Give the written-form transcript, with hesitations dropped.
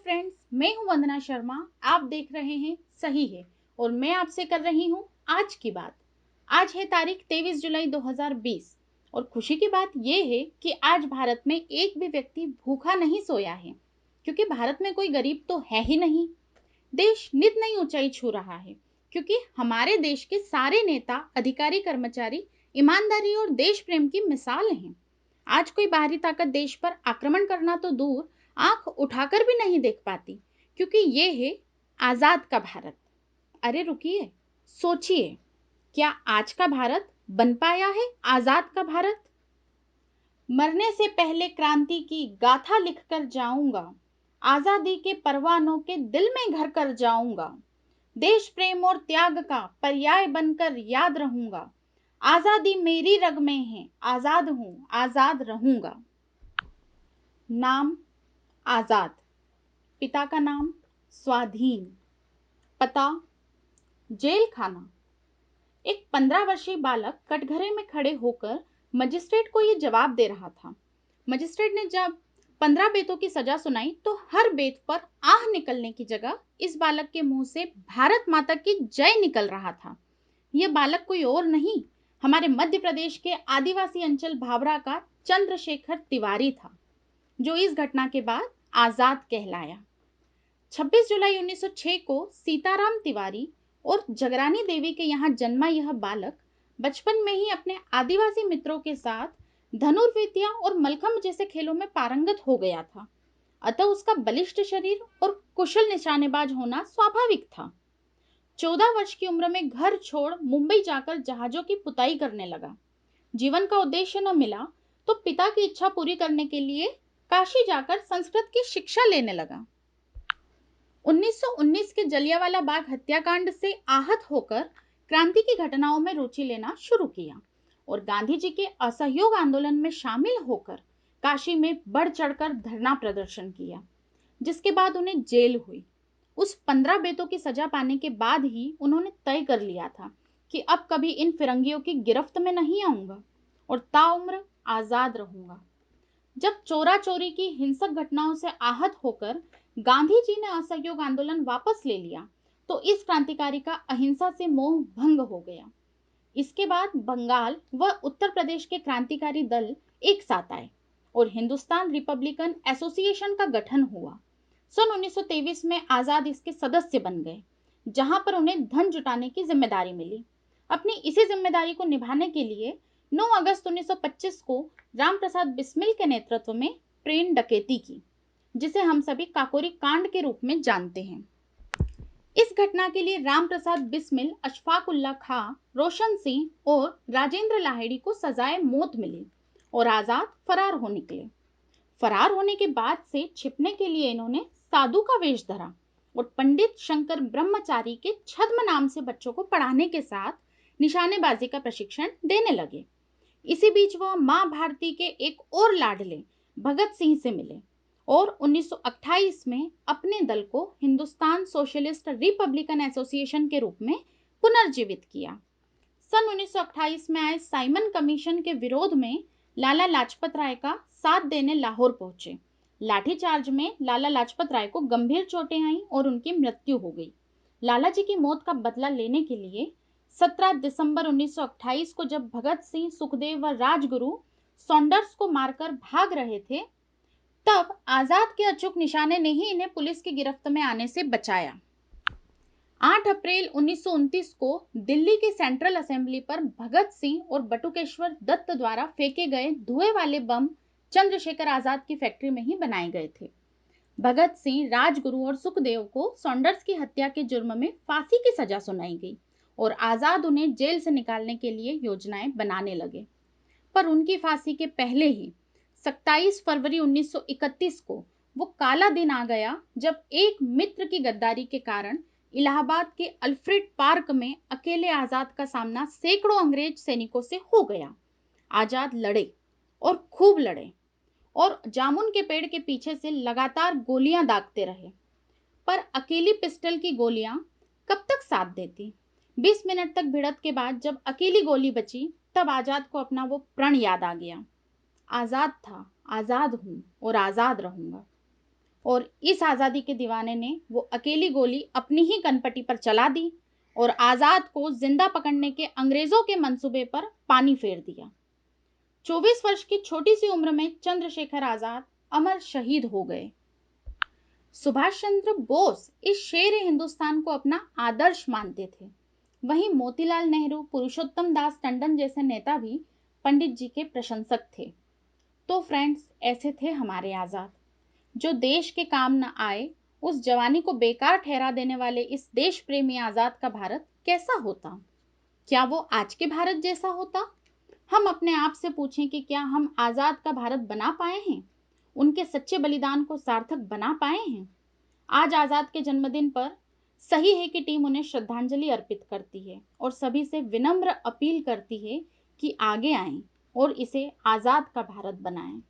Friends, मैं हूं वंदना शर्मा। आप देख रहे हैं सही है और मैं आपसे कर रही हूं आज की बात। आज है तारीख 23 जुलाई 2020 और खुशी की बात यह है कि आज भारत में एक भी व्यक्ति भूखा नहीं सोया है, क्योंकि भारत में कोई गरीब तो है ही नहीं। देश नित नई ऊंचाई छू रहा है, क्योंकि हमारे देश के सारे नेता, अधिकारी, कर्मचारी ईमानदारी और देश प्रेम की मिसाल हैं। आज कोई बाहरी ताकत देश पर आक्रमण करना तो दूर, आंख उठाकर भी नहीं देख पाती, क्योंकि ये है आजाद का भारत। अरे रुकिए, सोचिए, क्या आज का भारत बन पाया है आजाद का भारत? मरने से पहले क्रांति की गाथा लिखकर जाऊंगा, आजादी के परवानों के दिल में घर कर जाऊंगा, देश प्रेम और त्याग का पर्याय बनकर याद रहूंगा, आजादी मेरी रग में है, आजाद हूं, आजाद रहूंगा। नाम आजाद, पिता का नाम स्वाधीन, पता जेल खाना। एक 15 वर्षीय बालक कटघरे में खड़े होकर मजिस्ट्रेट को यह जवाब दे रहा था। मजिस्ट्रेट ने जब 15 बेतों की सजा सुनाई तो हर बेत पर आह निकलने की जगह इस बालक के मुंह से भारत माता की जय निकल रहा था। यह बालक कोई और नहीं, हमारे मध्य प्रदेश के आदिवासी अंचल भावरा का चंद्रशेखर तिवारी था, जो इस घटना के बाद आजाद कहलाया। 26 जुलाई 1906 को सीताराम तिवारी और जगरानी देवी के यहाँ जन्मा यह बालक बचपन में ही अपने आदिवासी मित्रों के साथ धनुर्विद्या और मलखंब जैसे खेलों में पारंगत हो गया था। अतः उसका बलिष्ठ शरीर और कुशल निशानेबाज होना स्वाभाविक था। 14 वर्ष की उम्र में घर छोड़ मुंबई जाकर जहाजों की पुताई करने लगा। जीवन का उद्देश्य न मिला तो पिता की इच्छा पूरी करने के लिए काशी जाकर संस्कृत की शिक्षा लेने लगा। 1919 के जलियांवाला बाग हत्याकांड से आहत होकर क्रांति की घटनाओं में रुचि लेना शुरू किया और गांधी जी के असहयोग आंदोलन में शामिल होकर काशी में बढ़ चढ़कर धरना प्रदर्शन किया, जिसके बाद उन्हें जेल हुई। उस 15 बेतों की सजा पाने के बाद ही उन्होंने तय कर लिया था कि अब कभी इन फिरंगियों की गिरफ्त में नहीं आऊंगा और ताउम्र आजाद रहूंगा। जब चोरा चोरी की हिंसक घटनाओं से आहत होकर गांधी जी ने असहयोग आंदोलन वापस ले लिया तो इस क्रांतिकारी का अहिंसा से मोह भंग हो गया। इसके बाद बंगाल व उत्तर प्रदेश के क्रांतिकारी दल एक साथ आए और हिंदुस्तान रिपब्लिकन एसोसिएशन का गठन हुआ। सन 1923 में आजाद इसके सदस्य बन गए, जहां पर उन्हें धन जुटाने की जिम्मेदारी मिली। अपनी इसी जिम्मेदारी को निभाने के लिए 9 अगस्त 1925 को राम प्रसाद बिस्मिल के नेतृत्व में ट्रेन डकैती की, जिसे हम सभी काकोरी कांड के रूप में जानते हैं। इस घटना के लिए राम प्रसाद बिस्मिल, अशफाक उल्लाह खां, रोशन सिंह और राजेंद्र लाहिड़ी को सजाए मौत मिली और आजाद फरार हो निकले। फरार होने के बाद से छिपने के लिए इन्होंने साधु का वेश धरा और पंडित शंकर ब्रह्मचारी के छद्म नाम से बच्चों को पढ़ाने के साथ निशानेबाजी का प्रशिक्षण देने लगे। इसी बीच वह मां भारती के एक और लाडले भगत सिंह से मिले और 1928 में अपने दल को हिंदुस्तान सोशलिस्ट रिपब्लिकन एसोसिएशन के रूप में पुनर्जीवित किया। सन 1928 में आए साइमन कमीशन के विरोध में लाला लाजपत राय का साथ देने लाहौर पहुंचे। लाठीचार्ज में लाला लाजपत राय को गंभीर चोटें आईं और उनकी मृत्यु हो गई। लाला जी की मौत का बदला लेने के लिए 17 दिसंबर 1928 को जब भगत सिंह, सुखदेव व राजगुरु सॉन्डर्स को मारकर भाग रहे थे, तब आजाद के अचूक निशाने ने ही इन्हें पुलिस की गिरफ्त में आने से बचाया। 8 अप्रैल 1929 को दिल्ली की सेंट्रल असेंबली पर भगत सिंह और बटुकेश्वर दत्त द्वारा फेंके गए धुएं वाले बम चंद्रशेखर आजाद की फैक्ट्री में ही बनाए गए थे। भगत सिंह, राजगुरु और सुखदेव को सॉन्डर्स की हत्या के जुर्म में फांसी की सजा सुनाई गई और आजाद उन्हें जेल से निकालने के लिए योजनाएं बनाने लगे। पर उनकी फांसी के पहले ही 27 फरवरी 1931 को वो काला दिन आ गया जब एक मित्र की गद्दारी के कारण इलाहाबाद के अल्फ्रेड पार्क में अकेले आजाद का सामना सैकड़ों अंग्रेज सैनिकों से हो गया। आजाद लड़े और खूब लड़े और जामुन के पेड़ के पीछे से लगातार गोलियां दागते रहे, पर अकेली पिस्टल की गोलियां कब तक साथ देती। 20 मिनट तक भिड़त के बाद जब अकेली गोली बची, तब आजाद को अपना वो प्रण याद आ गया। आजाद था, आजाद हूं और आजाद रहूंगा। और इस आज़ादी के दीवाने ने वो अकेली गोली अपनी ही कनपटी पर चला दी और आज़ाद को जिंदा पकड़ने के अंग्रेजों के मंसूबे पर पानी फेर दिया। 24 वर्ष की छोटी सी उम्र में चंद्रशेखर आज़ाद अमर शहीद हो गए। सुभाष चंद्र बोस इस शेर हिंदुस्तान को अपना आदर्श मानते थे। वहीं मोतीलाल नेहरू, पुरुषोत्तम दास टंडन जैसे नेता भी पंडित जी के प्रशंसक थे। तो फ्रेंड्स, ऐसे थे हमारे आज़ाद। जो देश के काम न आए, उस जवानी को बेकार ठहरा देने वाले इस देश प्रेमी आज़ाद का भारत कैसा होता? क्या वो आज के भारत जैसा होता? हम अपने आप से पूछें कि क्या हम आज़ाद का भारत बना पाए हैं? उनके सच्चे बलिदान को सार्थक बना पाए हैं? आज आज़ाद के जन्मदिन पर सही है कि टीम उन्हें श्रद्धांजलि अर्पित करती है और सभी से विनम्र अपील करती है कि आगे आएं और इसे आज़ाद का भारत बनाएं।